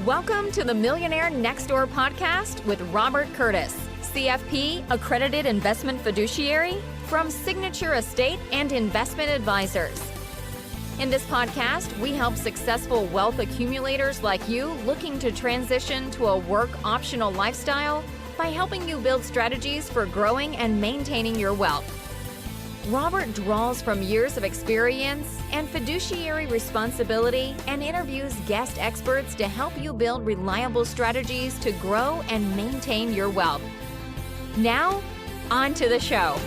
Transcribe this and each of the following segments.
Welcome to the Millionaire Next Door podcast with Robert Curtis, CFP, accredited investment fiduciary from Signature Estate and Investment Advisors. In this podcast, we help successful wealth accumulators like you looking to transition to a work-optional lifestyle by helping you build strategies for growing and maintaining your wealth. Robert draws from years of experience and fiduciary responsibility and interviews guest experts to help you build reliable strategies to grow and maintain your wealth. Now, on to the show.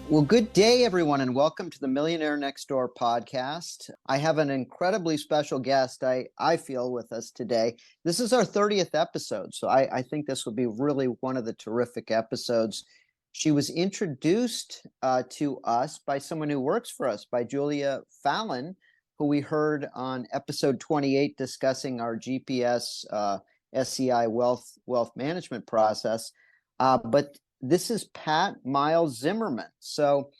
Well, good day, everyone, and welcome to the Millionaire Next Door podcast. I have an incredibly special guest, I feel, with us today. This is our 30th episode, so I think this will be really one of the terrific episodes. She was introduced to us by someone who works for us, by Julia Fallon, who we heard on episode 28 discussing our GPS SCI wealth management process. But this is Miles Zimmerman. So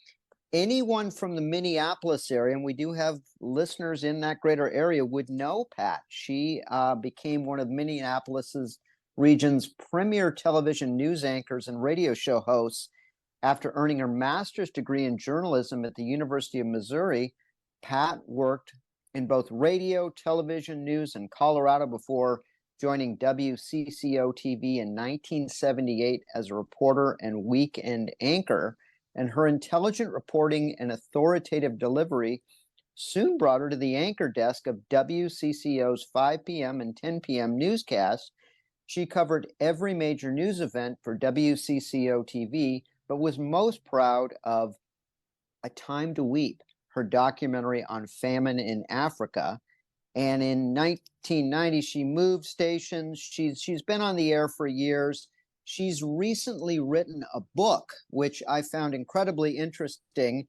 anyone from the Minneapolis area, and we do have listeners in that greater area, would know Pat. She became one of Minneapolis's region's premier television news anchors and radio show hosts. After earning her master's degree in journalism at the University of Missouri, Pat worked in both radio, television, news in Colorado before joining WCCO TV in 1978 as a reporter and weekend anchor. And her intelligent reporting and authoritative delivery soon brought her to the anchor desk of WCCO's 5 p.m. and 10 p.m. newscasts. She covered every major news event for WCCO TV, but was most proud of A Time to Weep, her documentary on famine in Africa. And in 1990, she moved stations. She's been on the air for years. She's recently written a book, which I found incredibly interesting.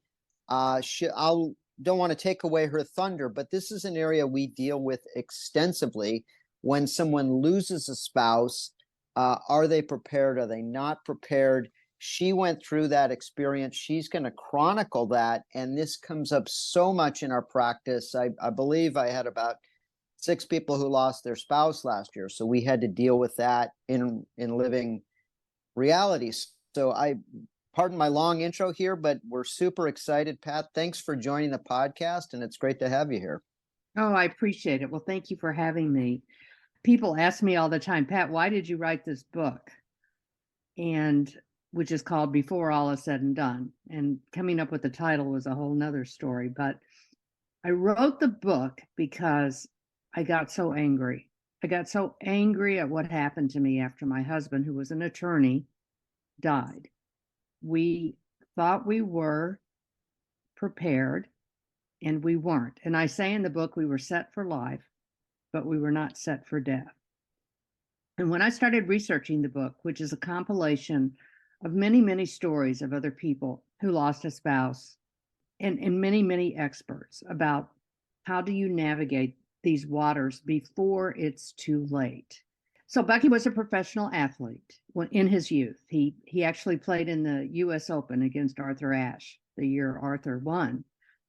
I don't want to take away her thunder, but this is an area we deal with extensively. When someone loses a spouse, are they prepared? Are they not prepared? She went through that experience. She's going to chronicle that. And this comes up so much in our practice. I believe I had about 6 people who lost their spouse last year. So we had to deal with that in living reality. So pardon my long intro here, but we're super excited. Pat, thanks for joining the podcast. And it's great to have you here. Oh, I appreciate it. Well, thank you for having me. People ask me all the time, Pat, why did you write this book? And which is called Before All Is Said and Done. And coming up with the title was a whole nother story. But I wrote the book because I got so angry. I got so angry at what happened to me after my husband, who was an attorney, died. We thought we were prepared, and we weren't. And I say in the book, we were set for life, but we were not set for death. And when I started researching the book, which is a compilation of many, many stories of other people who lost a spouse, and many, many experts about how do you navigate these waters before it's too late. So Bucky was a professional athlete in his youth. He actually played in the U.S. Open against Arthur Ashe the year Arthur won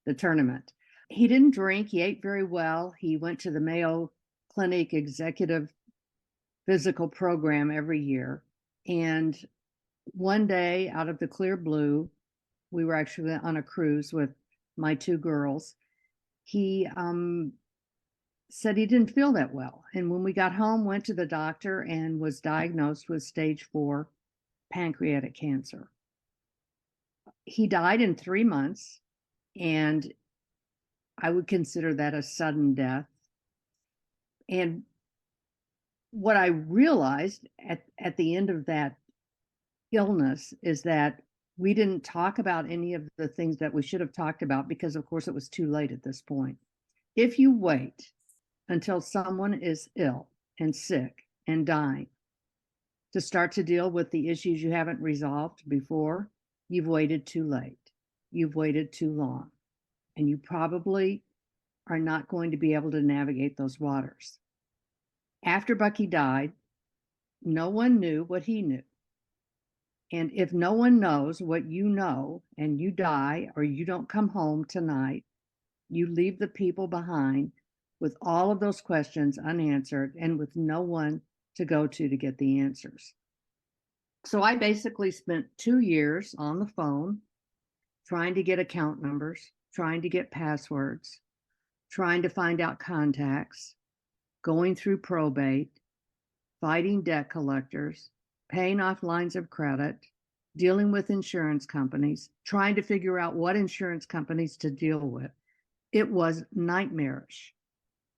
the tournament. He didn't drink. He ate very well. He went to the Mayo Clinic executive physical program every year. And one day, out of the clear blue, we were actually on a cruise with my 2 girls. He said he didn't feel that well. And when we got home, went to the doctor and was diagnosed with stage 4 pancreatic cancer. He died in 3 months, and I would consider that a sudden death. And what I realized at the end of that illness is that we didn't talk about any of the things that we should have talked about because, of course, it was too late at this point. If you wait until someone is ill and sick and dying to start to deal with the issues you haven't resolved before, you've waited too late. You've waited too long. And you probably are not going to be able to navigate those waters. After Bucky died, no one knew what he knew. And if no one knows what you know and you die or you don't come home tonight, you leave the people behind with all of those questions unanswered and with no one to go to get the answers. So I basically spent 2 years on the phone trying to get account numbers, trying to get passwords, trying to find out contacts, going through probate, fighting debt collectors, paying off lines of credit, dealing with insurance companies, trying to figure out what insurance companies to deal with. It was nightmarish.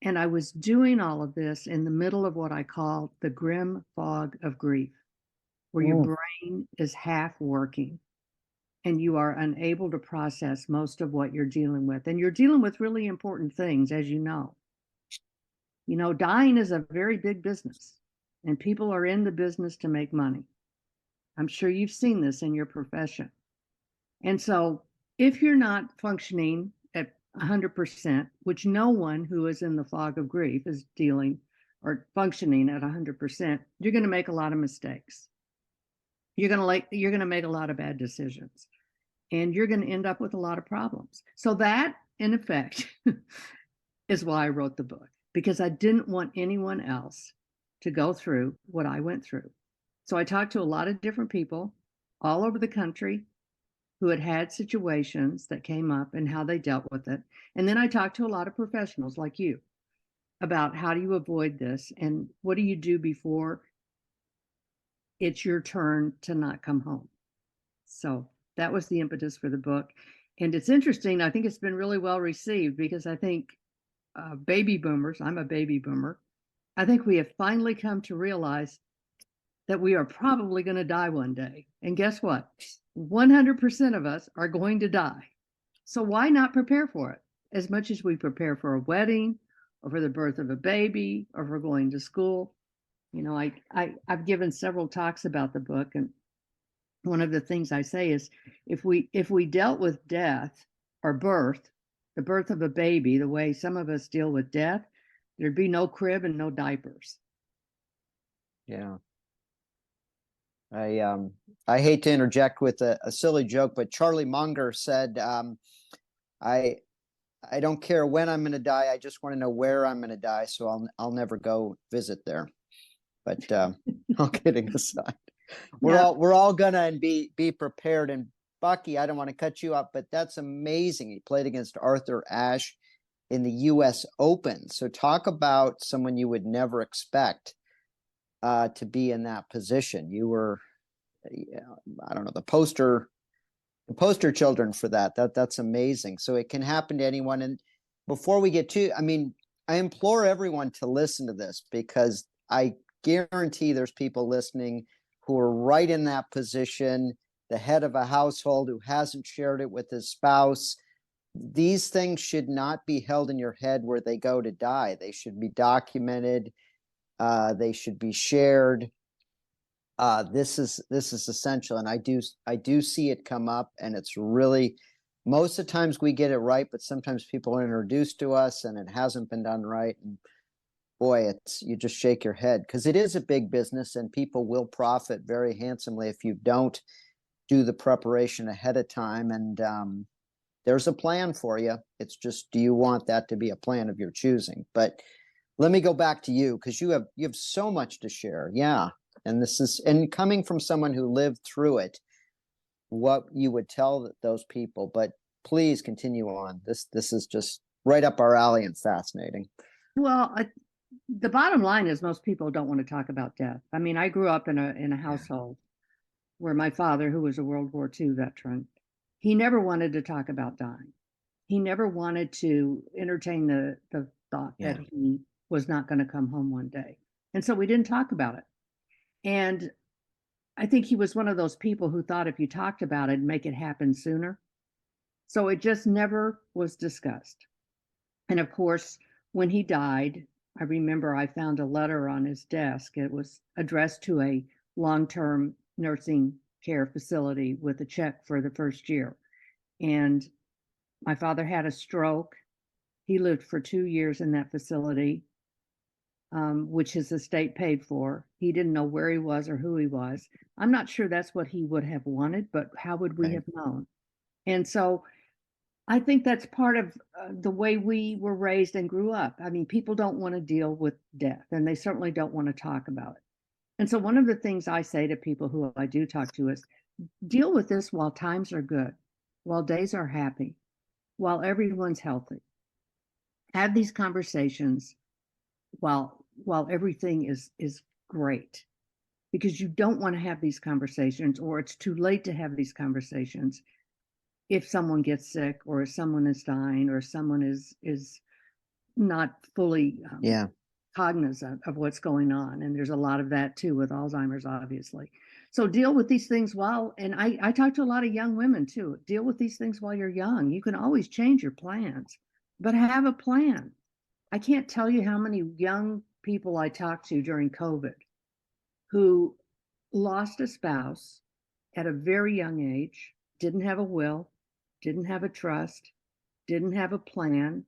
And I was doing all of this in the middle of what I call the grim fog of grief, where your brain is half working and you are unable to process most of what you're dealing with. And you're dealing with really important things, as you know. You know, dying is a very big business, and people are in the business to make money. I'm sure you've seen this in your profession. And so if you're not functioning at 100%, which no one who is in the fog of grief is dealing or functioning at 100%, you're going to make a lot of mistakes. You're going to make a lot of bad decisions, and you're going to end up with a lot of problems. So that, in effect, is why I wrote the book, because I didn't want anyone else to go through what I went through. So I talked to a lot of different people all over the country who had had situations that came up and how they dealt with it. And then I talked to a lot of professionals like you about how do you avoid this and what do you do before it's your turn to not come home. So that was the impetus for the book. And it's interesting. I think it's been really well received because I think baby boomers, I'm a baby boomer, I think we have finally come to realize that we are probably going to die one day. And guess what? 100% of us are going to die. So why not prepare for it as much as we prepare for a wedding or for the birth of a baby or for going to school? You know, I've given several talks about the book, and one of the things I say is if we dealt with death or birth, the birth of a baby, the way some of us deal with death, there'd be no crib and no diapers. Yeah. I hate to interject with a silly joke, but Charlie Munger said, I don't care when I'm going to die. I just want to know where I'm going to die. So I'll never go visit there. But all kidding aside, we're all gonna be prepared. And Bucky, I don't want to cut you up, but that's amazing. He played against Arthur Ashe in the U.S. Open. So talk about someone you would never expect to be in that position. You were, I don't know, the poster children for that. That's amazing. So it can happen to anyone. And before we get to, I implore everyone to listen to this, because I guarantee there's people listening who are right in that position, the head of a household who hasn't shared it with his spouse. These things should not be held in your head where they go to die. They should be documented. They should be shared. This is essential, and I do see it come up, and it's really, most of the times we get it right, but sometimes people are introduced to us and it hasn't been done right, and boy, you just shake your head, because it is a big business and people will profit very handsomely if you don't do the preparation ahead of time. And there's a plan for you. It's just, do you want that to be a plan of your choosing? But let me go back to you, because you have so much to share. Yeah. And coming from someone who lived through it, what you would tell those people. But please continue on. This is just right up our alley and fascinating. Well, the bottom line is most people don't want to talk about death. I grew up in a household where my father, who was a World War II veteran, he never wanted to talk about dying. He never wanted to entertain the thought that he was not going to come home one day. And so we didn't talk about it. And I think he was one of those people who thought if you talked about it, make it happen sooner. So it just never was discussed. And of course, when he died, I remember I found a letter on his desk. It was addressed to a long-term nursing care facility with a check for the first year. And my father had a stroke. He lived for 2 years in that facility, which his estate paid for. He didn't know where he was or who he was. I'm not sure that's what he would have wanted, but how would we have known? And so I think that's part of the way we were raised and grew up. I mean, people don't want to deal with death, and they certainly don't want to talk about it. And so one of the things I say to people who I do talk to is deal with this while times are good, while days are happy, while everyone's healthy. Have these conversations while everything is great, because you don't want to have these conversations, or it's too late to have these conversations if someone gets sick, or if someone is dying, or someone is not fully Yeah. cognizant of what's going on. And there's a lot of that too with Alzheimer's, obviously. So deal with these things and I talk to a lot of young women too. Deal with these things while you're young. You can always change your plans, but have a plan. I can't tell you how many young people I talked to during COVID who lost a spouse at a very young age, didn't have a will, didn't have a trust, didn't have a plan,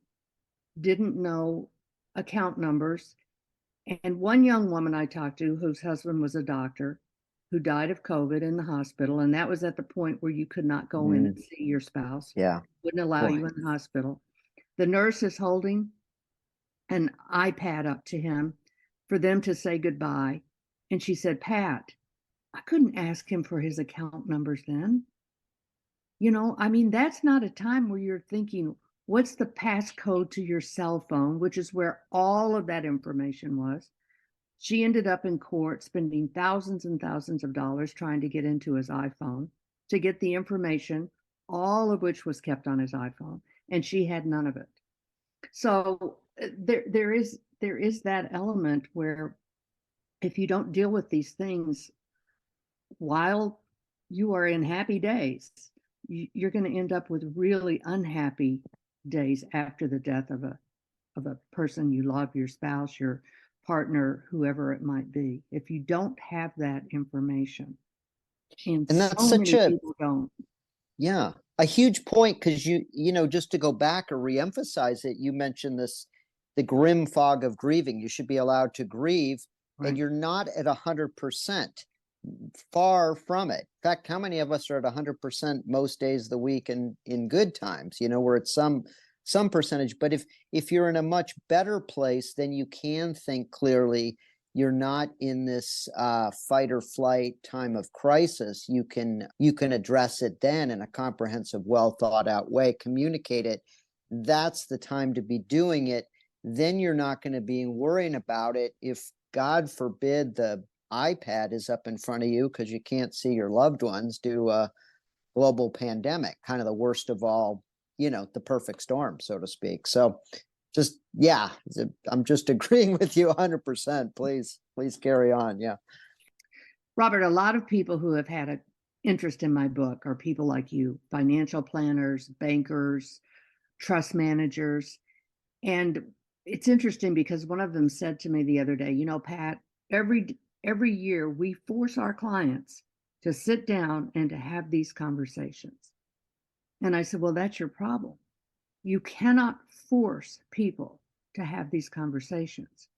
didn't know account numbers. And one young woman I talked to, whose husband was a doctor, who died of COVID in the hospital. And that was at the point where you could not go in and see your spouse. Yeah. Wouldn't allow Boy. you in the hospital. The nurse is holding an iPad up to him for them to say goodbye. And she said, Pat, I couldn't ask him for his account numbers then. I mean, that's not a time where you're thinking, what's the passcode to your cell phone, which is where all of that information was. She ended up in court spending thousands and thousands of dollars trying to get into his iPhone to get the information, all of which was kept on his iPhone, and she had none of it. So there is that element where if you don't deal with these things while you are in happy days, you're going to end up with really unhappy days after the death of a person you love, your spouse, your partner, whoever it might be, if you don't have that information. And that's so such many people don't. Yeah, a huge point, because just to go back or reemphasize it, you mentioned the grim fog of grieving. You should be allowed to grieve, Right. and you're not at 100%. Far from it. In fact, how many of us are at 100% most days of the week and in good times? We're at some percentage. But if you're in a much better place, then you can think clearly. You're not in this fight or flight time of crisis. You can address it then in a comprehensive, well thought out way, communicate it. That's the time to be doing it. Then you're not going to be worrying about it if, God forbid, the iPad is up in front of you because you can't see your loved ones due to a global pandemic, kind of the worst of all, the perfect storm, so to speak. So I'm just agreeing with you 100%. Please carry on. Yeah. Robert, a lot of people who have had an interest in my book are people like you, financial planners, bankers, trust managers. And it's interesting because one of them said to me the other day, Pat, every year we force our clients to sit down and to have these conversations. And I said, well, that's your problem. You cannot force people to have these conversations.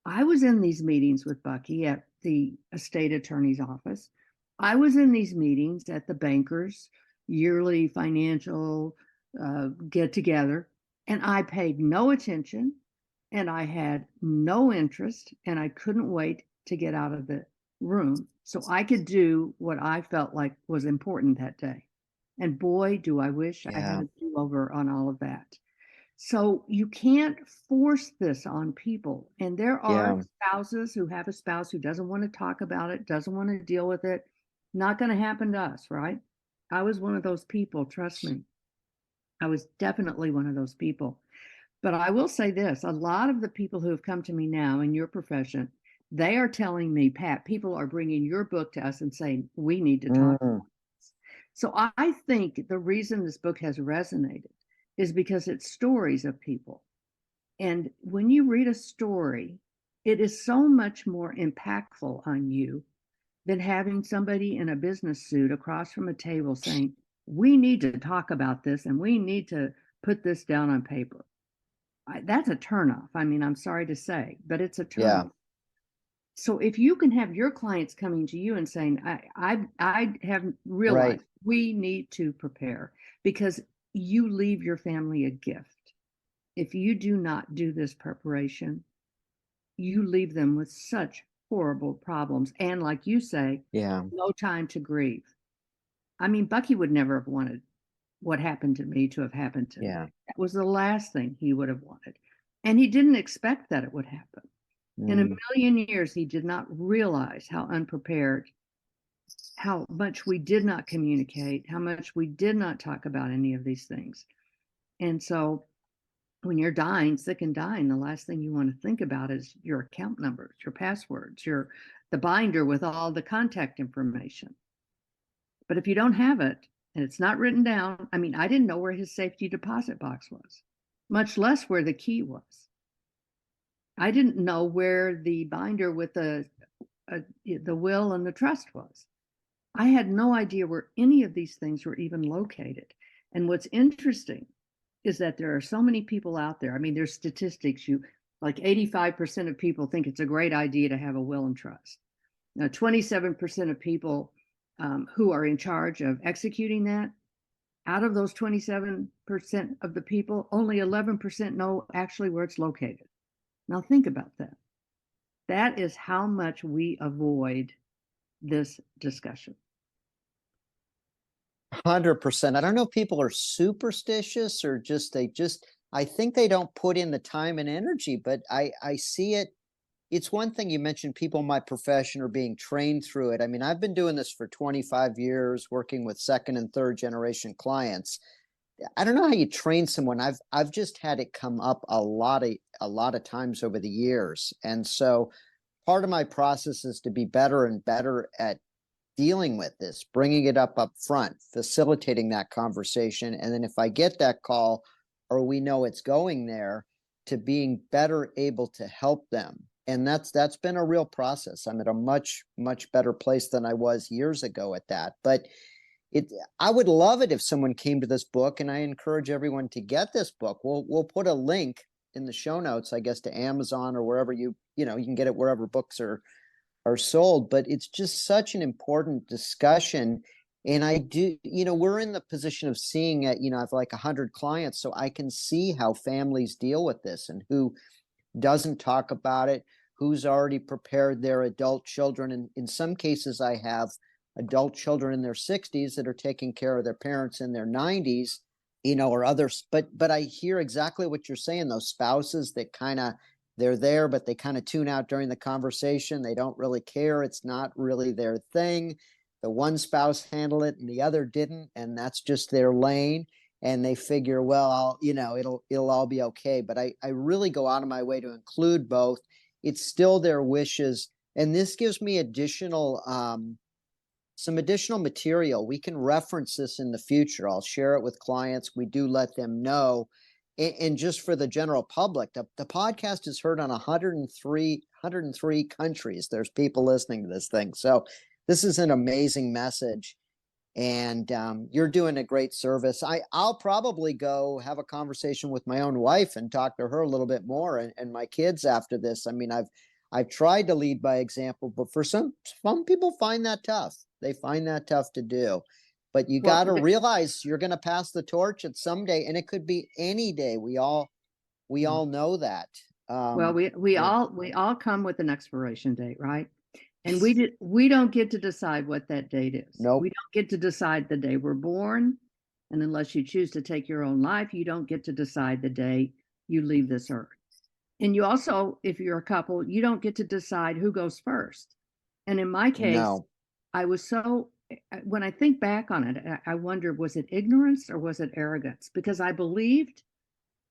I was in these meetings with Bucky at the estate attorney's office. I was in these meetings at the bankers' yearly financial get together, and I paid no attention, and I had no interest, and I couldn't wait to get out of the room so I could do what I felt like was important that day. And boy, do I wish I had a do-over on all of that. So you can't force this on people. And there are spouses who have a spouse who doesn't want to talk about it, doesn't want to deal with it. Not going to happen to us, right? I was one of those people, trust me. I was definitely one of those people. But I will say this, a lot of the people who have come to me now in your profession, they are telling me, Pat, people are bringing your book to us and saying, we need to talk about this. So I think the reason this book has resonated is because it's stories of people. And when you read a story, it is so much more impactful on you than having somebody in a business suit across from a table saying, we need to talk about this and we need to put this down on paper. That's a turnoff. I mean, I'm sorry to say, but it's a turnoff. Yeah. So if you can have your clients coming to you and saying, I have realized we need to prepare, because you leave your family a gift. If you do not do this preparation, you leave them with such horrible problems. And like you say, Yeah. no time to grieve. I mean, Bucky would never have wanted what happened to me to have happened to me. Yeah. That was the last thing he would have wanted. And he didn't expect that it would happen. In a million years, he did not realize how unprepared, how much we did not communicate, how much we did not talk about any of these things. And so when you're dying, sick and dying, the last thing you want to think about is your account numbers, your passwords, the binder with all the contact information. But if you don't have it and it's not written down, I mean, I didn't know where his safety deposit box was, much less where the key was. I didn't know where the binder with the will and the trust was. I had no idea where any of these things were even located. And what's interesting is that there are so many people out there. I mean, there's statistics. Like 85% of people think it's a great idea to have a will and trust. Now, 27% of people who are in charge of executing that, out of those 27% of the people, only 11% know actually where it's located. Now think about that. That is how much we avoid this discussion. 100%. I don't know if people are superstitious or I think they don't put in the time and energy, but I see it. It's one thing you mentioned people in my profession are being trained through it. I mean, I've been doing this for 25 years, working with second and third generation clients. I don't know how you train someone. I've just had it come up a lot of times over the years. And so part of my process is to be better and better at dealing with this, bringing it up front, facilitating that conversation. And then if I get that call or we know it's going there, to being better able to help them. And that's been a real process. I'm at a much, much better place than I was years ago at that. But I would love it if someone came to this book, and I encourage everyone to get this book. We'll put a link in the show notes, I guess, to Amazon or wherever you can get it wherever books are sold. But it's just such an important discussion. And I do, we're in the position of seeing it, I have like 100 clients, so I can see how families deal with this and who doesn't talk about it, who's already prepared their adult children. And in some cases, I have adult children in their 60s that are taking care of their parents in their 90s, or others. But I hear exactly what you're saying. Those spouses that they're there, but they kind of tune out during the conversation. They don't really care. It's not really their thing. The one spouse handled it and the other didn't, and that's just their lane. And they figure, well, it'll all be okay. But I really go out of my way to include both. It's still their wishes, and this gives me some additional material. We can reference this in the future. I'll share it with clients. We do let them know. And just for the general public, the podcast is heard on 103 countries. There's people listening to this thing. So this is an amazing message. And you're doing a great service. I'll probably go have a conversation with my own wife and talk to her a little bit more, and my kids after this. I mean, I've tried to lead by example, but for some people find that tough. They find that tough to do. But you got to realize you're going to pass the torch at some day, and it could be any day. We all know that. Well, we all come with an expiration date, right? And we don't get to decide what that date is. Nope. We don't get to decide the day we're born. And unless you choose to take your own life, you don't get to decide the day you leave this earth. And you also, if you're a couple, you don't get to decide who goes first. And in my case, No. when I think back on it, I wonder, was it ignorance or was it arrogance? Because I believed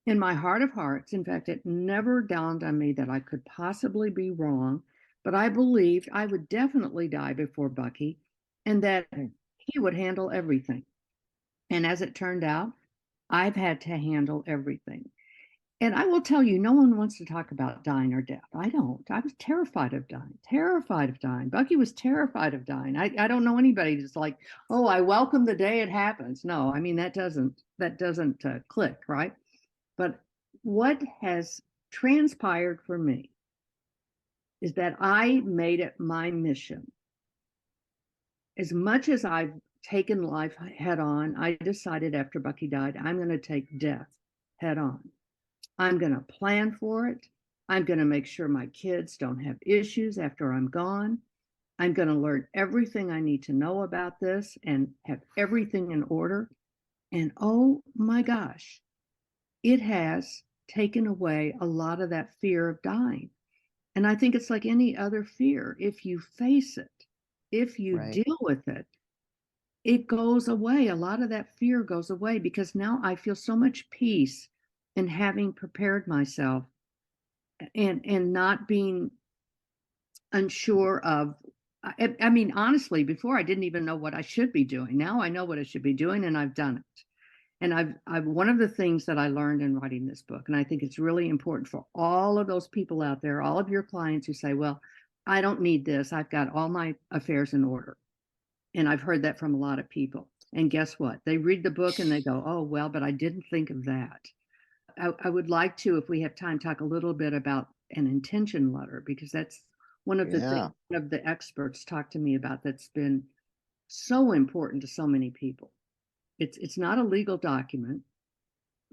in my heart of hearts, in fact, it never dawned on me that I could possibly be wrong, but I believed I would definitely die before Bucky and that he would handle everything. And as it turned out, I've had to handle everything. And I will tell you, no one wants to talk about dying or death. I don't. I was terrified of dying. Bucky was terrified of dying. I don't know anybody that's like, oh, I welcome the day it happens. No, I mean, that doesn't click, right? But what has transpired for me is that I made it my mission. As much as I've taken life head on. I decided after Bucky died, I'm going to take death head on. I'm going to plan for it. I'm going to make sure my kids don't have issues after I'm gone. I'm going to learn everything I need to know about this and have everything in order. And oh my gosh, it has taken away a lot of that fear of dying. And I think it's like any other fear. If you face it, if you Right. deal with it, it goes away. A lot of that fear goes away because now I feel so much peace in having prepared myself and not being unsure of. I mean, honestly, before I didn't even know what I should be doing. Now I know what I should be doing, and I've done it. And I've one of the things that I learned in writing this book, and I think it's really important for all of those people out there, all of your clients who say, well, I don't need this. I've got all my affairs in order. And I've heard that from a lot of people. And guess what? They read the book and they go, oh, well, but I didn't think of that. I would like to, if we have time, talk a little bit about an intention letter, because that's one of the Yeah. things one of the experts talked to me about that's been so important to so many people. It's not a legal document,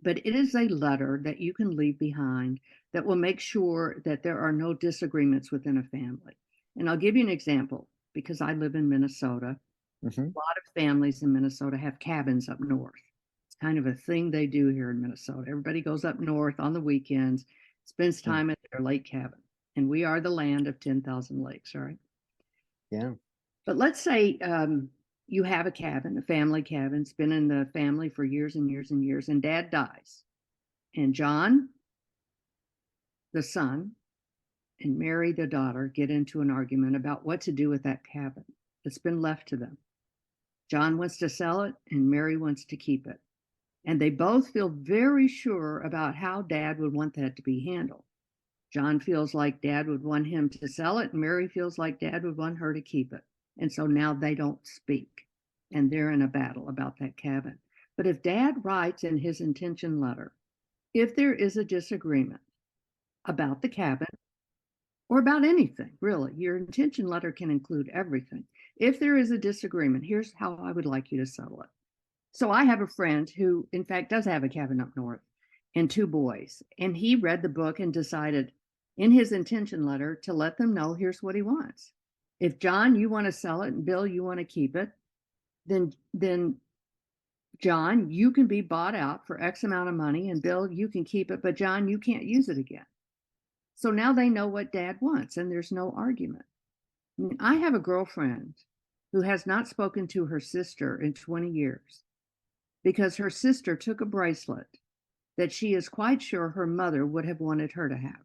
but it is a letter that you can leave behind that will make sure that there are no disagreements within a family. And I'll give you an example because I live in Minnesota. Mm-hmm. A lot of families in Minnesota have cabins up north. It's kind of a thing they do here in Minnesota. Everybody goes up north on the weekends, spends time at their lake cabin. And we are the land of 10,000 lakes, all right? Yeah. But let's say you have a cabin, a family cabin. It's been in the family for years and years and years, and dad dies. And John, the son, and Mary, the daughter, get into an argument about what to do with that cabin that's been left to them. John wants to sell it, and Mary wants to keep it. And they both feel very sure about how dad would want that to be handled. John feels like dad would want him to sell it, and Mary feels like dad would want her to keep it. And so now they don't speak, and they're in a battle about that cabin. But if dad writes in his intention letter, if there is a disagreement about the cabin or about anything, really, your intention letter can include everything. If there is a disagreement, here's how I would like you to settle it. So I have a friend who, in fact, does have a cabin up north and 2 boys. And he read the book and decided in his intention letter to let them know here's what he wants. If John, you want to sell it, and Bill, you want to keep it, then John, you can be bought out for X amount of money, and Bill, you can keep it, but John, you can't use it again. So now they know what dad wants, and there's no argument. I mean, I have a girlfriend who has not spoken to her sister in 20 years because her sister took a bracelet that she is quite sure her mother would have wanted her to have.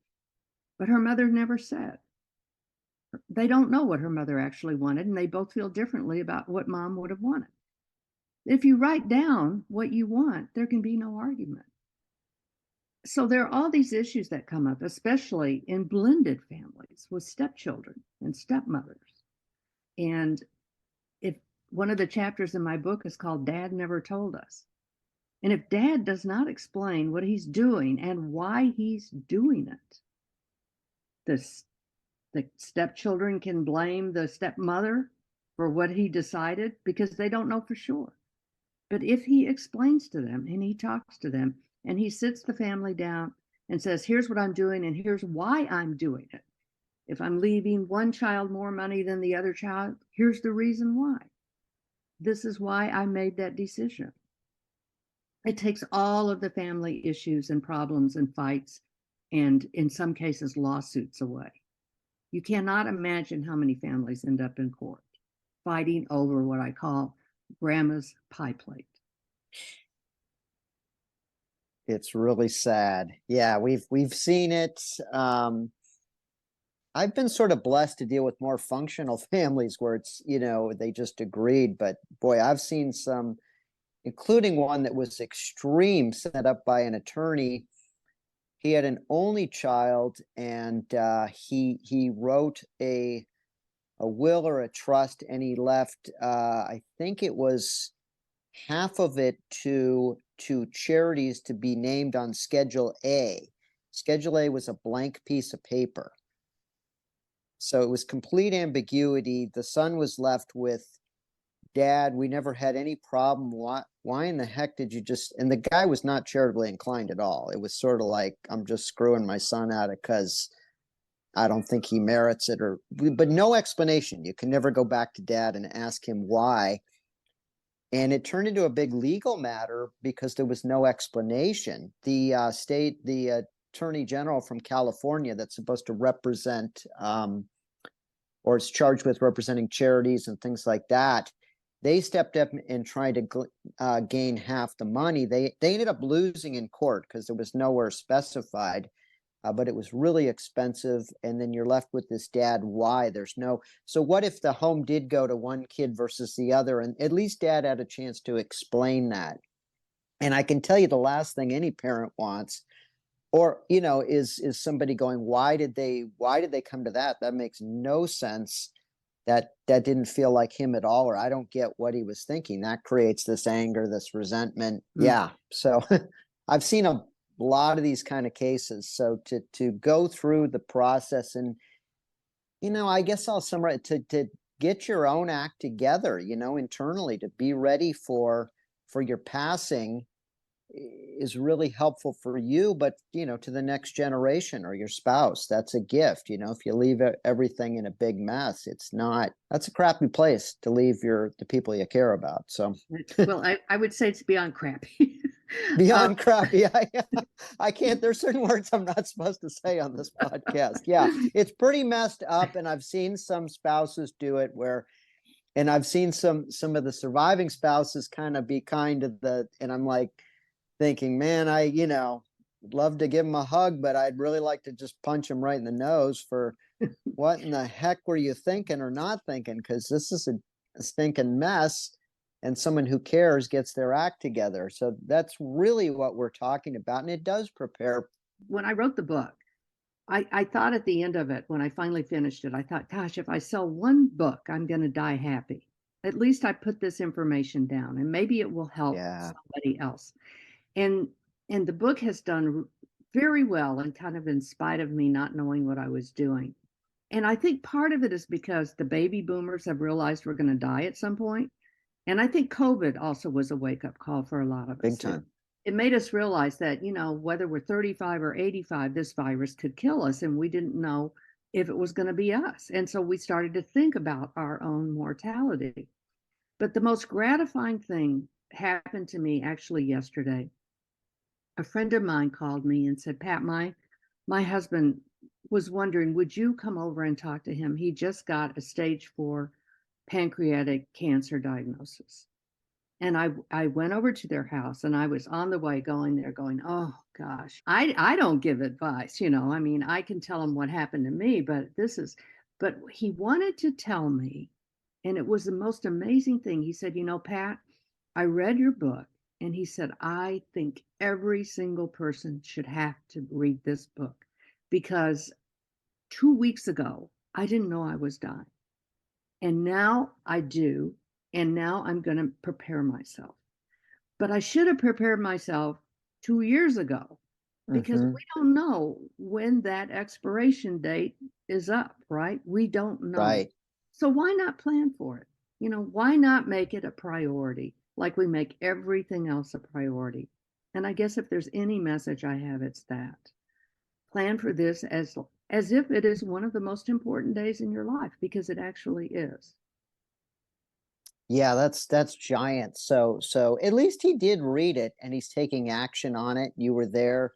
But her mother never said. They don't know what her mother actually wanted, and they both feel differently about what mom would have wanted. If you write down what you want, there can be no argument. So there are all these issues that come up, especially in blended families with stepchildren and stepmothers. And if one of the chapters in my book is called Dad Never Told Us. And if dad does not explain what he's doing and why he's doing it, the stepchildren can blame the stepmother for what he decided because they don't know for sure. But if he explains to them and he talks to them and he sits the family down and says, here's what I'm doing and here's why I'm doing it. If I'm leaving one child more money than the other child, here's the reason why. This is why I made that decision. It takes all of the family issues and problems and fights and, in some cases, lawsuits away. You cannot imagine how many families end up in court fighting over what I call grandma's pie plate. It's really sad. Yeah, we've seen it. I've been sort of blessed to deal with more functional families where it's, they just agreed. But boy, I've seen some, including one that was extreme, set up by an attorney. He had an only child, and he wrote a will or a trust, and he left I think it was half of it to charities to be named on Schedule A. Schedule A was a blank piece of paper. So it was complete ambiguity. The son was left with Dad, we never had any problem. Why in the heck did you just, and the guy was not charitably inclined at all. It was sort of like, I'm just screwing my son out of because I don't think he merits it, but no explanation. You can never go back to Dad and ask him why. And it turned into a big legal matter because there was no explanation. The attorney general from California that's supposed to represent, or is charged with representing charities and things like that, they stepped up and tried to gain half the money. They ended up losing in court because there was nowhere specified. But it was really expensive. And then you're left with this dad. Why? There's no. So what if the home did go to one kid versus the other? And at least Dad had a chance to explain that. And I can tell you the last thing any parent wants, or, is somebody going, why did they come to that? That makes no sense. That didn't feel like him at all, or I don't get what he was thinking. That creates this anger, this resentment. Yeah. So I've seen a lot of these kind of cases. So to go through the process and, I guess I'll summarize, to get your own act together, internally, to be ready for your passing is really helpful for you, but, to the next generation or your spouse. That's a gift. If you leave everything in a big mess, that's a crappy place to leave the people you care about. So, well, I would say it's beyond crappy. Beyond crappy. I can't, there's certain words I'm not supposed to say on this podcast. Yeah, it's pretty messed up. And I've seen some spouses do it and I've seen some of the surviving spouses kind of be kind of and I'm like thinking, man, love to give him a hug, but I'd really like to just punch him right in the nose for what in the heck were you thinking or not thinking? Because this is a stinking mess. And someone who cares gets their act together. So that's really what we're talking about. And it does prepare. When I wrote the book, I thought at the end of it, when I finally finished it, I thought, gosh, if I sell one book, I'm going to die happy. At least I put this information down and maybe it will help somebody else. And the book has done very well, and kind of in spite of me not knowing what I was doing. And I think part of it is because the baby boomers have realized we're going to die at some point. And I think COVID also was a wake-up call for a lot of us. Big time. It made us realize that, whether we're 35 or 85, this virus could kill us, and we didn't know if it was going to be us. And so we started to think about our own mortality. But the most gratifying thing happened to me actually yesterday. A friend of mine called me and said, Pat, my husband was wondering, would you come over and talk to him? He just got a stage 4 pancreatic cancer diagnosis. And I went over to their house, and I was on the way going there going, oh gosh, I don't give advice, I can tell him what happened to me, but he wanted to tell me, and it was the most amazing thing. He said, Pat, I read your book, and he said, I think every single person should have to read this book, because 2 weeks ago, I didn't know I was dying. And now I do. And now I'm going to prepare myself. But I should have prepared myself 2 years ago, because we don't know when that expiration date is up, right? We don't know. Right. So why not plan for it? Why not make it a priority like we make everything else a priority? And I guess if there's any message I have, it's that. Plan for this as if it is one of the most important days in your life, because it actually is. Yeah, that's giant. So at least he did read it and he's taking action on it. You were there.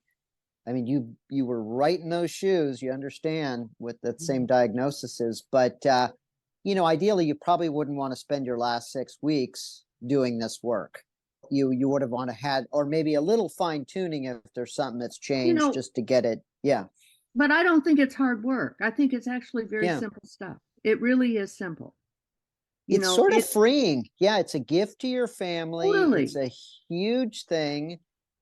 I mean, you were right in those shoes. You understand what that same diagnosis is. But ideally, you probably wouldn't want to spend your last 6 weeks doing this work. You would have want to had, or maybe a little fine tuning if there's something that's changed, just to get it. Yeah. But I don't think it's hard work. I think it's actually very simple stuff. It really is simple. It's sort of freeing. Yeah, it's a gift to your family. Totally. It's a huge thing.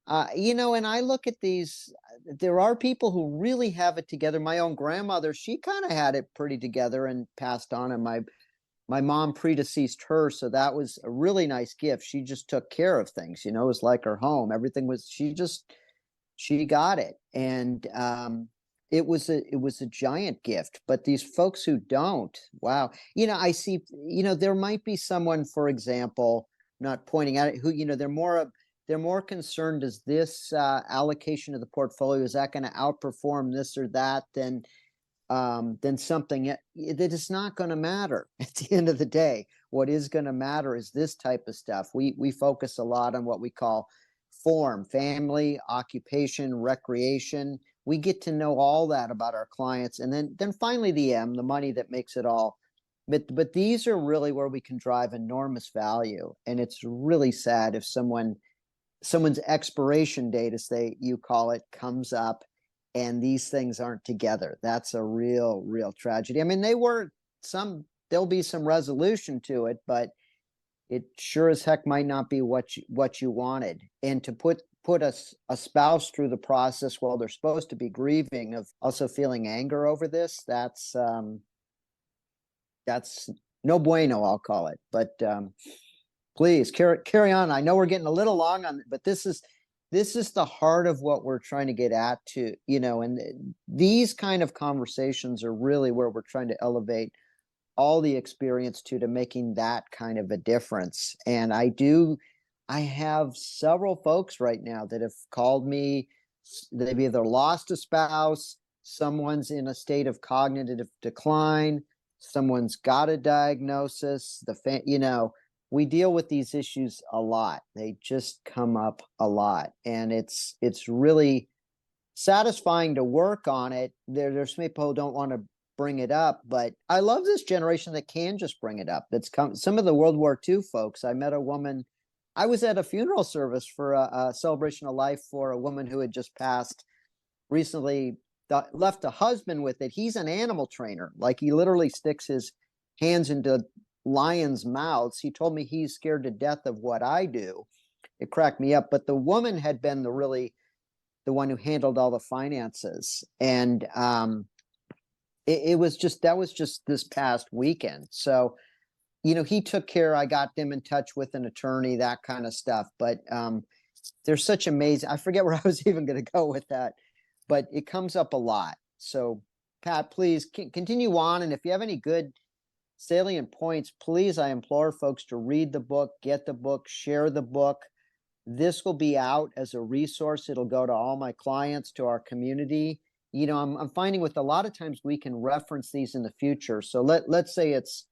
And I look at these, there are people who really have it together. My own grandmother, she kind of had it pretty together and passed on. And my mom predeceased her. So that was a really nice gift. She just took care of things, it was like her home. Everything was, she got it. And it was a giant gift. But these folks who don't, wow. I see, there might be someone, for example, not pointing at it, who, they're more concerned, is this allocation of the portfolio, is that going to outperform this or that, than something that is not going to matter at the end of the day. What is going to matter is this type of stuff. We focus a lot on what we call form, family, occupation, recreation. We get to know all that about our clients, and then finally the M, the money that makes it all. But these are really where we can drive enormous value, and it's really sad if someone's expiration date, as you call it, comes up and these things aren't together. That's a real tragedy. I mean, there'll be some resolution to it, but it sure as heck might not be what you wanted. And to put a spouse through the process while they're supposed to be grieving, of also feeling anger over this, that's no bueno, I'll call it. But please carry on. I know we're getting a little long on, but this is the heart of what we're trying to get at, and these kind of conversations are really where we're trying to elevate all the experience to making that kind of a difference. And I have several folks right now that have called me. They've either lost a spouse, someone's in a state of cognitive decline, someone's got a diagnosis, we deal with these issues a lot. They just come up a lot, and it's really satisfying to work on it. There's people who don't want to bring it up, but I love this generation that can just bring it up. Some of the World War II folks. I met a woman. I was at a funeral service for a celebration of life for a woman who had just passed recently, left a husband with it. He's an animal trainer. Like, he literally sticks his hands into lions' mouths. He told me he's scared to death of what I do. It cracked me up. But the woman had been the one who handled all the finances, and that was just this past weekend. So he took care. I got them in touch with an attorney, that kind of stuff. But there's such amazing. I forget where I was even going to go with that, but it comes up a lot. So Pat, please continue on, and if you have any good salient points, please, I implore folks to read the book, get the book, share the book. This will be out as a resource. It'll go to all my clients, to our community. I'm finding with a lot of times we can reference these in the future. So let's say it's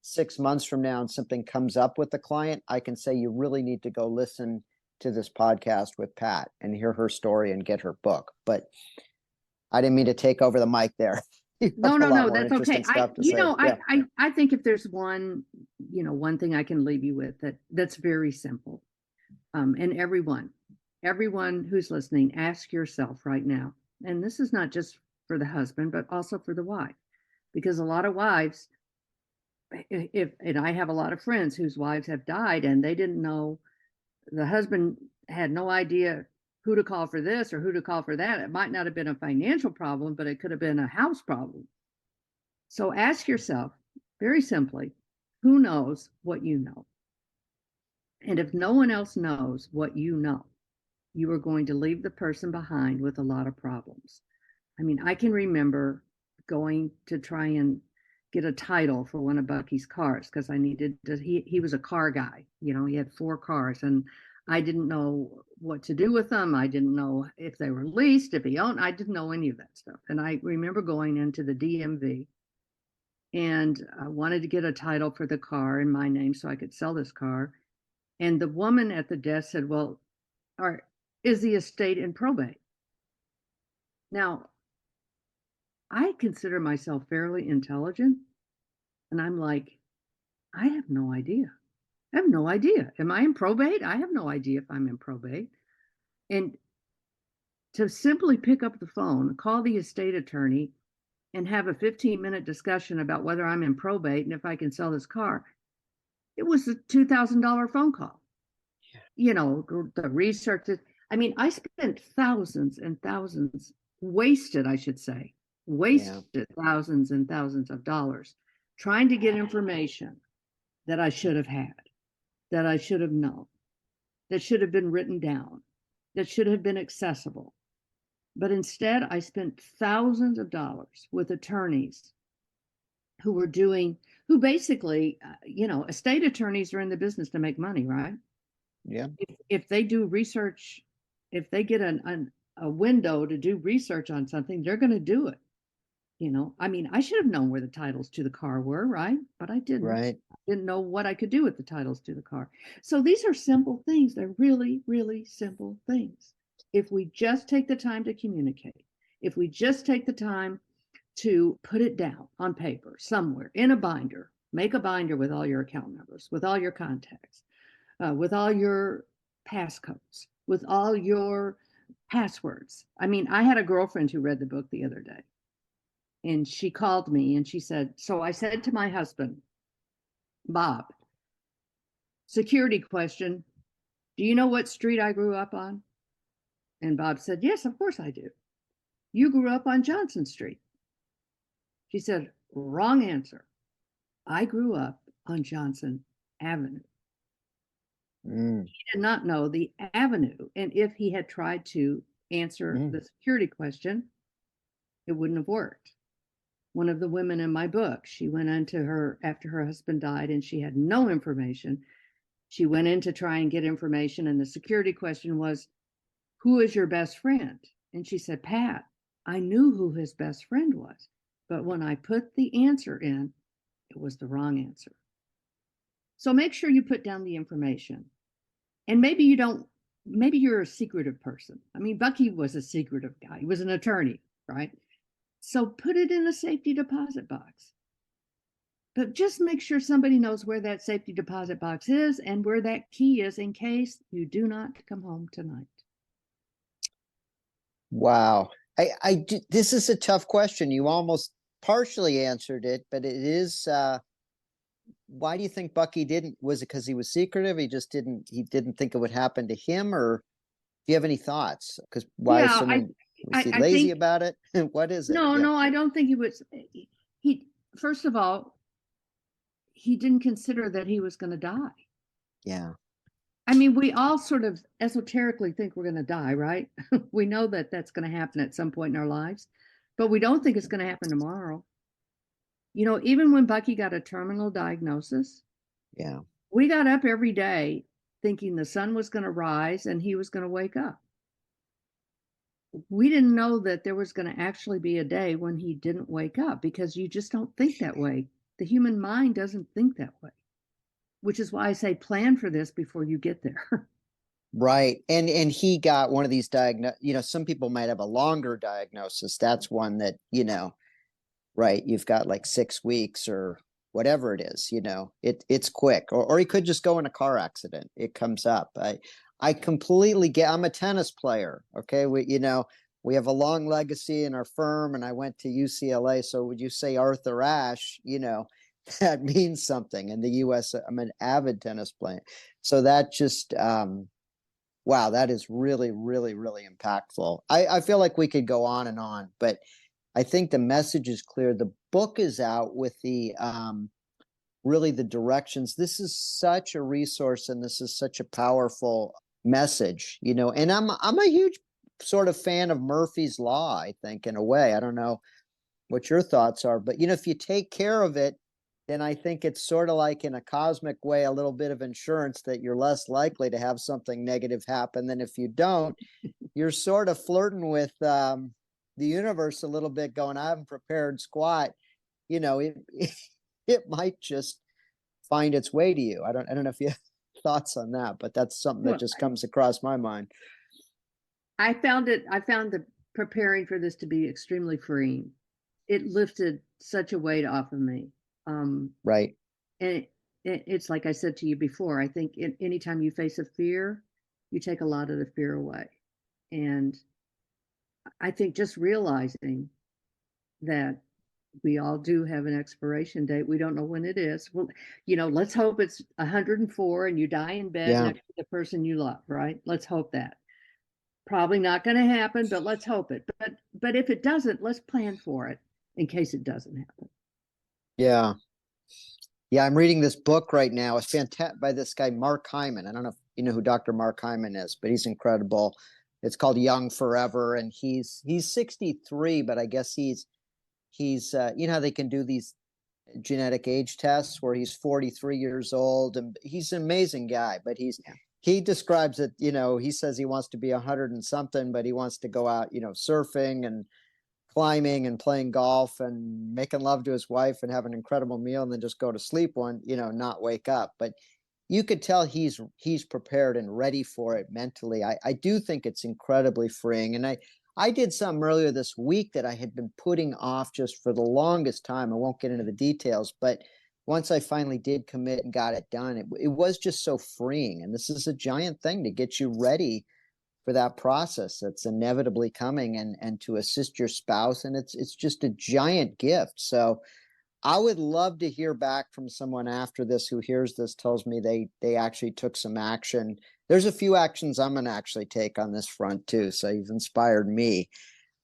6 months from now and something comes up with the client, I can say, you really need to go listen to this podcast with Pat and hear her story and get her book. But I didn't mean to take over the mic there. No, that's okay. I think if there's one thing I can leave you with that's very simple. And everyone who's listening, ask yourself right now, and this is not just for the husband, but also for the wife, because a lot of wives, and I have a lot of friends whose wives have died and they didn't know, the husband had no idea who to call for this or who to call for that. It might not have been a financial problem, but it could have been a house problem. So ask yourself, very simply, who knows what you know? And if no one else knows what you know, you are going to leave the person behind with a lot of problems. I mean, I can remember going to try and get a title for one of Bucky's cars because I needed to, he was a car guy. He had 4 cars, and I didn't know what to do with them. I didn't know if they were leased, if he owned. I didn't know any of that stuff. And I remember going into the DMV, and I wanted to get a title for the car in my name so I could sell this car. And the woman at the desk said, well, is the estate in probate? Now, I consider myself fairly intelligent. And I'm like, I have no idea. I have no idea. Am I in probate? I have no idea if I'm in probate. And to simply pick up the phone, call the estate attorney, and have a 15-minute discussion about whether I'm in probate and if I can sell this car, it was a $2,000 phone call. The research. I spent thousands and thousands, wasted thousands and thousands of dollars trying to get information that I should have had, that I should have known, that should have been written down, that should have been accessible. But instead, I spent thousands of dollars with attorneys who basically, estate attorneys are in the business to make money, right? Yeah. If they do research, if they get a window to do research on something, they're going to do it. I mean, I should have known where the titles to the car were, right? But I didn't. Right. I didn't know what I could do with the titles to the car. So these are simple things. They're really, really simple things. If we just take the time to communicate, if we just take the time to put it down on paper somewhere in a binder, make a binder with all your account numbers, with all your contacts, with all your passcodes, with all your passwords. I mean, I had a girlfriend who read the book the other day, and she called me and she said, so I said to my husband, Bob, security question, do you know what street I grew up on? And Bob said, yes, of course I do. You grew up on Johnson Street. She said, wrong answer. I grew up on Johnson Avenue. Mm. He did not know the avenue. And if he had tried to answer the security question, it wouldn't have worked. One of the women in my book, she went into her after her husband died and she had no information. She went in to try and get information. And the security question was, who is your best friend? And she said, Pat, I knew who his best friend was. But when I put the answer in, it was the wrong answer. So make sure you put down the information. And maybe you're a secretive person. I mean, Bucky was a secretive guy. He was an attorney, right? So put it in a safety deposit box. But just make sure somebody knows where that safety deposit box is and where that key is in case you do not come home tonight. Wow. This is a tough question. You almost partially answered it, but it is, why do you think Bucky didn't? Was it because he was secretive? He didn't think it would happen to him, or do you have any thoughts? Because why is someone, was he lazy about it? What is it? No, I don't think he was. First of all, he didn't consider that he was going to die. Yeah. I mean, we all sort of esoterically think we're going to die, right? We know that that's going to happen at some point in our lives, but we don't think it's going to happen tomorrow. Even when Bucky got a terminal diagnosis, yeah, we got up every day thinking the sun was going to rise and he was going to wake up. We didn't know that there was going to actually be a day when he didn't wake up, because you just don't think that way. The human mind doesn't think that way, which is why I say plan for this before you get there. right. And he got one of these some people might have a longer diagnosis. That's one that, right, you've got like 6 weeks or whatever it is, it's quick, or he could just go in a car accident. It comes up. I completely I'm a tennis player. Okay. We have a long legacy in our firm, and I went to UCLA. So would you say Arthur Ashe, that means something in the US. I'm an avid tennis player. So that just, wow, that is really, really, really impactful. I feel like we could go on and on, but I think the message is clear. The book is out with the, really the directions. This is such a resource, and this is such a powerful message, and I'm a huge sort of fan of Murphy's Law, I think, in a way. I don't know what your thoughts are, but if you take care of it, then I think it's sort of like, in a cosmic way, a little bit of insurance that you're less likely to have something negative happen than if you don't. You're sort of flirting with the universe a little bit, going, I haven't prepared squat. It might just find its way to you. I don't know if you have thoughts on that, but that's something that just comes across my mind. I found the preparing for this to be extremely freeing. It lifted such a weight off of me. Right. And it's like I said to you before, I think anytime you face a fear, you take a lot of the fear away. And I think just realizing that we all do have an expiration date. We don't know when it is. Well, let's hope it's 104 and you die in bed next to the person you love, right? Let's hope that. Probably not going to happen, but let's hope it. But if it doesn't, let's plan for it in case it doesn't happen. Yeah. Yeah, I'm reading this book right now. It's fantastic, by this guy, Mark Hyman. I don't know if you know who Dr. Mark Hyman is, but he's incredible. It's called Young Forever, and he's 63, but I guess he's you know how they can do these genetic age tests where he's 43 years old, and he's an amazing guy, but he describes it, you know, he says he wants to be 100 and something, but he wants to go out, you know, surfing and climbing and playing golf and making love to his wife and have an incredible meal and then just go to sleep not wake up. But you could tell he's prepared and ready for it mentally. I do think it's incredibly freeing. And I did something earlier this week that I had been putting off just for the longest time. I won't get into the details, but once I finally did commit and got it done, it was just so freeing. And this is a giant thing to get you ready for that process that's inevitably coming, and to assist your spouse. And it's just a giant gift. So I would love to hear back from someone after this who hears this, tells me they actually took some action. There's a few actions I'm going to actually take on this front too. So you've inspired me.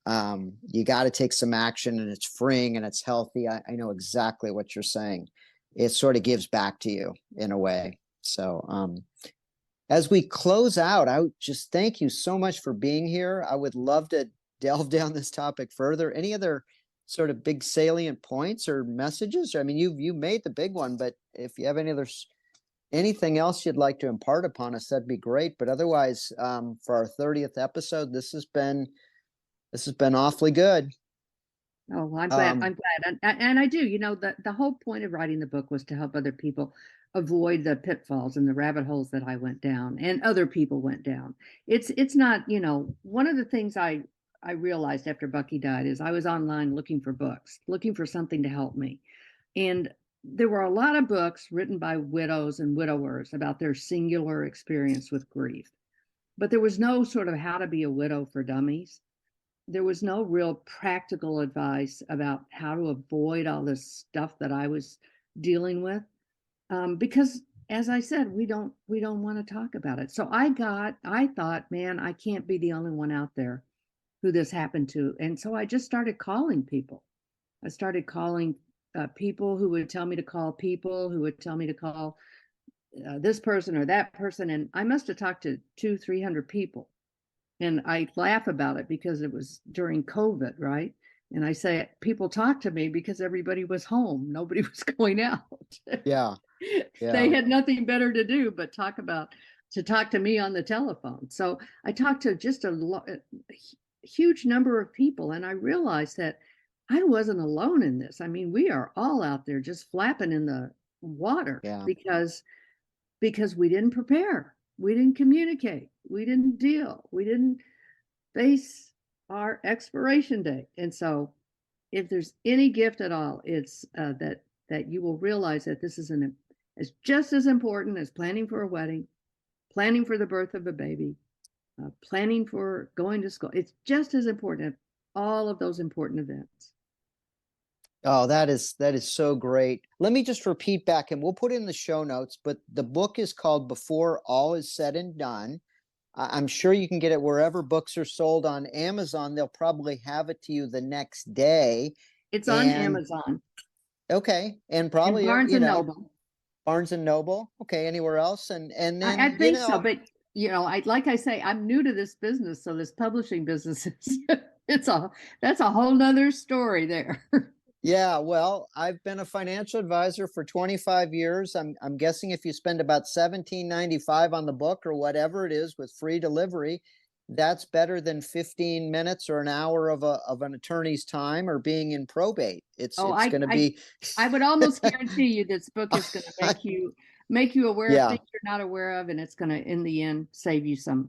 You got to take some action, and it's freeing and it's healthy. I know exactly what you're saying. It sort of gives back to you in a way. So as we close out, I would just thank you so much for being here. I would love to delve down this topic further. Any other sort of big salient points or messages? I mean, you made the big one, but if you have anything else you'd like to impart upon us, that'd be great. But otherwise, for our 30th episode, this has been awfully good. Oh, well, I'm glad. And I do, the whole point of writing the book was to help other people avoid the pitfalls and the rabbit holes that I went down and other people went down. It's not, one of the things I realized after Bucky died is I was online looking for books, looking for something to help me. And there were a lot of books written by widows and widowers about their singular experience with grief. But there was no sort of how to be a widow for dummies. There was no real practical advice about how to avoid all this stuff that I was dealing with. Because as I said, we don't want to talk about it. So I thought, man, I can't be the only one out there who this happened to. And so I just started calling people. I started calling people who would tell me to call people who would tell me to call this person or that person. And I must have talked to 200-300 people. And I laugh about it because it was during COVID, right? And I say, people talk to me because everybody was home. Nobody was going out. Yeah. They had nothing better to do but talk to me on the telephone. So I talked to just a huge number of people. And I realized that I wasn't alone in this. I mean, we are all out there just flapping in the water because we didn't prepare. We didn't communicate. We didn't deal. We didn't face our expiration date. And so if there's any gift at all, it's that you will realize that this is just as important as planning for a wedding, planning for the birth of a baby, planning for going to school. It's just as important as all of those important events. Oh, that is so great. Let me just repeat back, and we'll put it in the show notes, but the book is called Before All Is Said and Done. I'm sure you can get it wherever books are sold. On Amazon. They'll probably have it to you the next day. It's on Amazon. Okay. And probably Barnes and Noble. Barnes and Noble. Okay. Anywhere else? And then I think so, but like I say, I'm new to this business, so this publishing business that's a whole nother story there. Yeah, well, I've been a financial advisor for 25 years. I'm guessing if you spend about $17.95 on the book or whatever it is with free delivery, that's better than 15 minutes or an hour of an attorney's time or being in probate. It's going to be. I would almost guarantee you this book is going to make you aware of things you're not aware of, and it's going to, in the end, save you some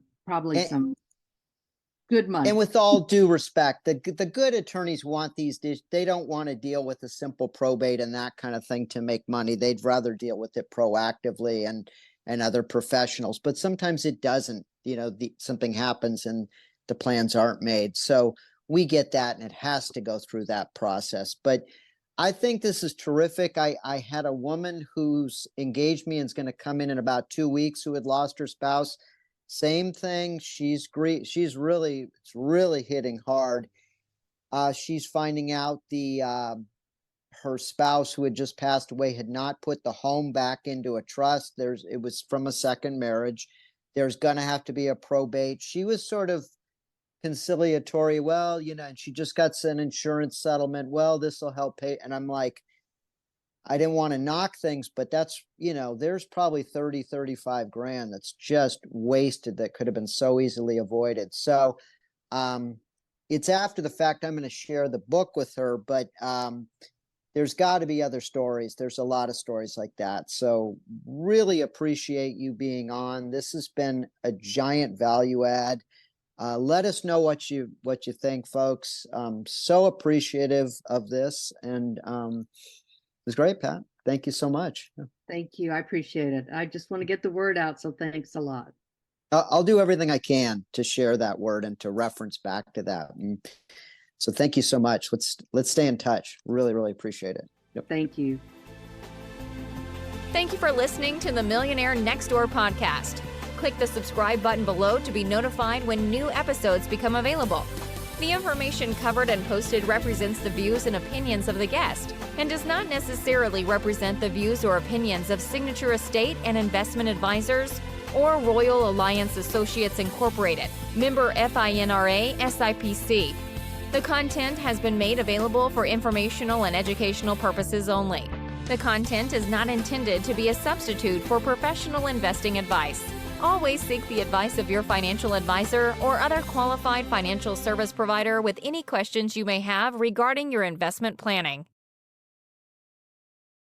good money. And with all due respect, the good attorneys want they don't want to deal with a simple probate and that kind of thing to make money. They'd rather deal with it proactively and other professionals. But sometimes it doesn't, something happens and the plans aren't made. So we get that, and it has to go through that process. But I think this is terrific. I had a woman who's engaged me and is going to come in about 2 weeks who had lost her spouse. Same thing. It's really hitting hard. She's finding out her spouse who had just passed away had not put the home back into a trust. It was from a second marriage. There's going to have to be a probate. She was sort of conciliatory. Well, and she just got an insurance settlement. Well, this will help pay. And I'm like, I didn't want to knock things, but that's, there's probably 30, 35 grand that's just wasted that could have been so easily avoided. So it's after the fact. I'm going to share the book with her, but there's got to be other stories. There's a lot of stories like that. So really appreciate you being on. This has been a giant value add. Let us know what you think, folks. So appreciative of this. And it was great, Pat. Thank you so much. Thank you. I appreciate it. I just want to get the word out. So thanks a lot. I'll do everything I can to share that word and to reference back to that. And so thank you so much. Let's stay in touch. Really, really appreciate it. Yep. Thank you. Thank you for listening to the Millionaire Next Door podcast. Click the subscribe button below to be notified when new episodes become available. The information covered and posted represents the views and opinions of the guest and does not necessarily represent the views or opinions of Signature Estate and Investment Advisors or Royal Alliance Associates Incorporated, member FINRA SIPC. The content has been made available for informational and educational purposes only. The content is not intended to be a substitute for professional investing advice. Always seek the advice of your financial advisor or other qualified financial service provider with any questions you may have regarding your investment planning.